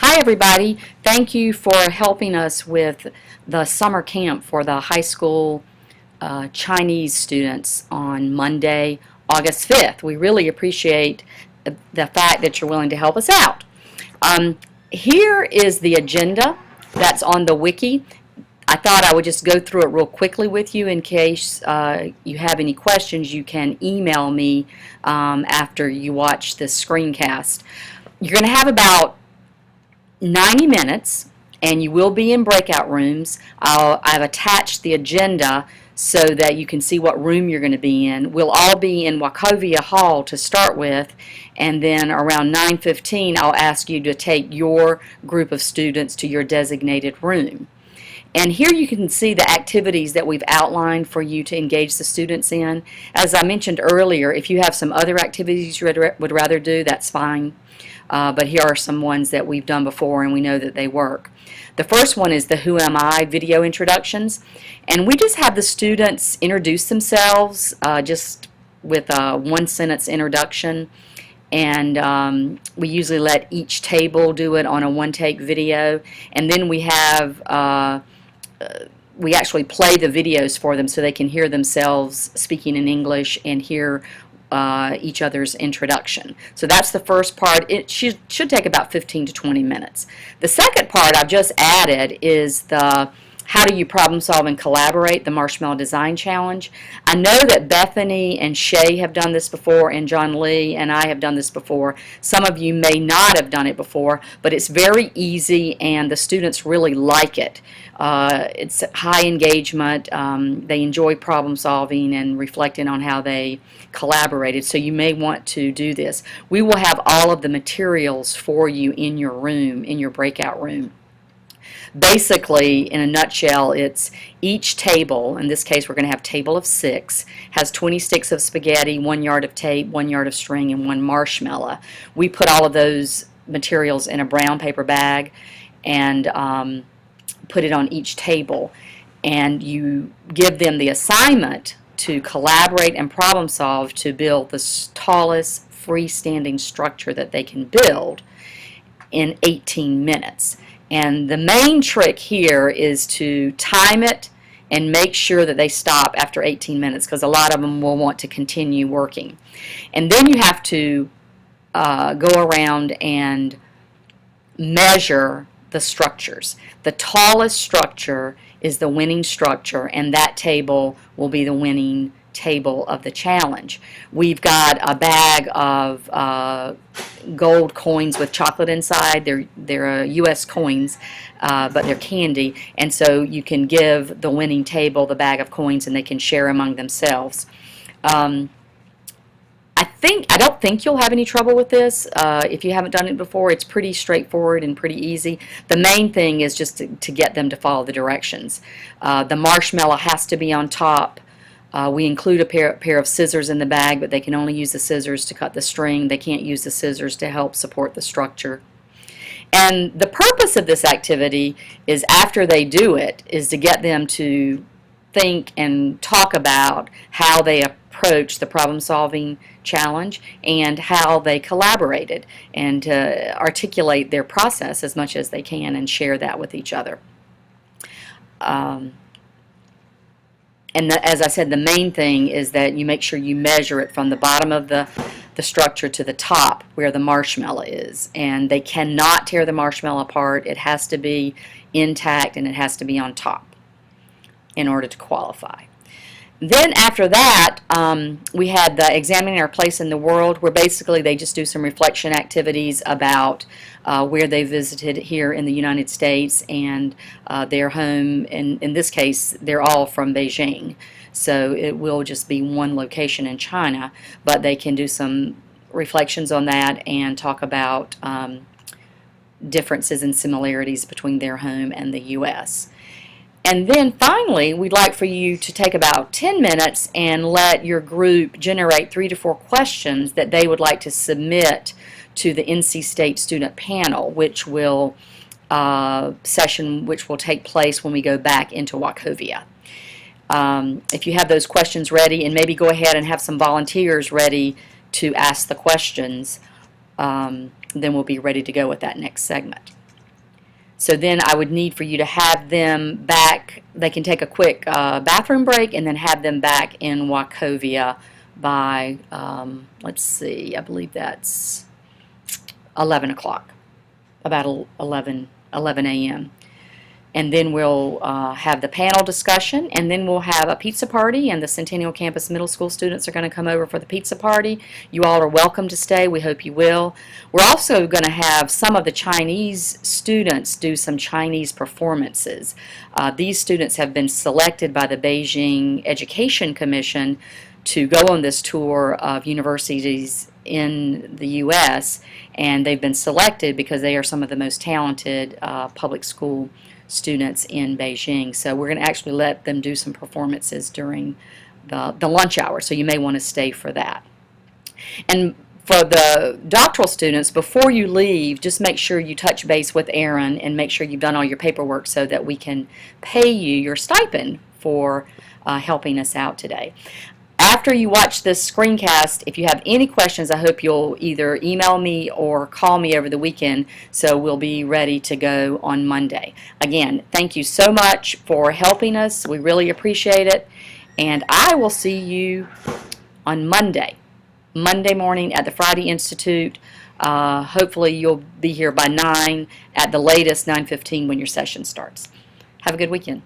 Hi everybody, thank you for helping us with the summer camp for the high school Chinese students on Monday, August 5th. We really appreciate the fact that you're willing to help us out. Here is the agenda that's on the wiki. I thought I would just go through it real quickly with you in case you have any questions. You can email me after you watch this screencast. You're going to have about 90 minutes, and you will be in breakout rooms. I've attached the agenda so that you can see what room you're going to be in. We'll all be in Wachovia Hall to start with, and then around 9:15 I'll ask you to take your group of students to your designated room. And here you can see the activities that we've outlined for you to engage the students in. As I mentioned earlier, if you have some other activities you would rather do, that's fine. But here are some ones that we've done before and we know that they work. The first one is the Who Am I video introductions. And we just have the students introduce themselves just with a one-sentence introduction. And we usually let each table do it on a one-take video. And then we have we actually play the videos for them so they can hear themselves speaking in English and hear each other's introduction. So that's the first part. It should take about 15 to 20 minutes. The second part I've just added is the How Do You Problem Solve and Collaborate, the Marshmallow Design Challenge. I know that Bethany and Shay have done this before, and John Lee and I have done this before. Some of you may not have done it before, but it's very easy and the students really like it. It's high engagement. They enjoy problem solving and reflecting on how they collaborated, so you may want to do this. We will have all of the materials for you in your room, in your breakout room. Basically, in a nutshell, it's each table, in this case we're going to have a table of 6, has 20 sticks of spaghetti, 1 yard of tape, 1 yard of string, and 1 marshmallow. We put all of those materials in a brown paper bag and put it on each table, and you give them the assignment to collaborate and problem solve to build the tallest freestanding structure that they can build in 18 minutes. And the main trick here is to time it and make sure that they stop after 18 minutes, because a lot of them will want to continue working. And then you have to go around and measure the structures. The tallest structure is the winning structure, and that table will be the winning table of the challenge. We've got a bag of gold coins with chocolate inside. They're US coins, but they're candy, and so you can give the winning table the bag of coins and they can share among themselves. I don't think you'll have any trouble with this. If you haven't done it before, it's pretty straightforward and pretty easy. The main thing is just to get them to follow the directions. The marshmallow has to be on top. We include a pair of scissors in the bag, but they can only use the scissors to cut the string. They can't use the scissors to help support the structure. And the purpose of this activity is, after they do it, is to get them to think and talk about how they approach the problem-solving challenge and how they collaborated, and to articulate their process as much as they can and share that with each other. As I said, the main thing is that you make sure you measure it from the bottom of the structure to the top where the marshmallow is. And they cannot tear the marshmallow apart. It has to be intact and it has to be on top in order to qualify. Then after that, we had the Examining Our Place in the World, where basically they just do some reflection activities about where they visited here in the United States and their home. And in this case, they're all from Beijing, so it will just be one location in China, but they can do some reflections on that and talk about differences and similarities between their home and the U.S. And then finally, we'd like for you to take about 10 minutes and let your group generate 3 to 4 questions that they would like to submit to the NC State Student Panel, which will take place when we go back into Wachovia. If you have those questions ready, and maybe go ahead and have some volunteers ready to ask the questions, then we'll be ready to go with that next segment. So then I would need for you to have them back. They can take a quick bathroom break and then have them back in Wachovia by, let's see, I believe that's 11 o'clock, about 11 a.m. And then we'll have the panel discussion, and then we'll have a pizza party, and the Centennial Campus Middle School students are going to come over for the pizza party. You all are welcome to stay. We hope you will. We're also going to have some of the Chinese students do some Chinese performances. These students have been selected by the Beijing Education Commission to go on this tour of universities in the U.S., and they've been selected because they are some of the most talented public school students in Beijing. So we're going to actually let them do some performances during the lunch hour, so you may want to stay for that. And for the doctoral students, before you leave, just make sure you touch base with Aaron and make sure you've done all your paperwork so that we can pay you your stipend for helping us out today. After you watch this screencast, if you have any questions, I hope you'll either email me or call me over the weekend, so we'll be ready to go on Monday. Again, thank you so much for helping us. We really appreciate it. And I will see you on Monday morning at the Friday Institute. Hopefully you'll be here by 9, at the latest 9:15 when your session starts. Have a good weekend.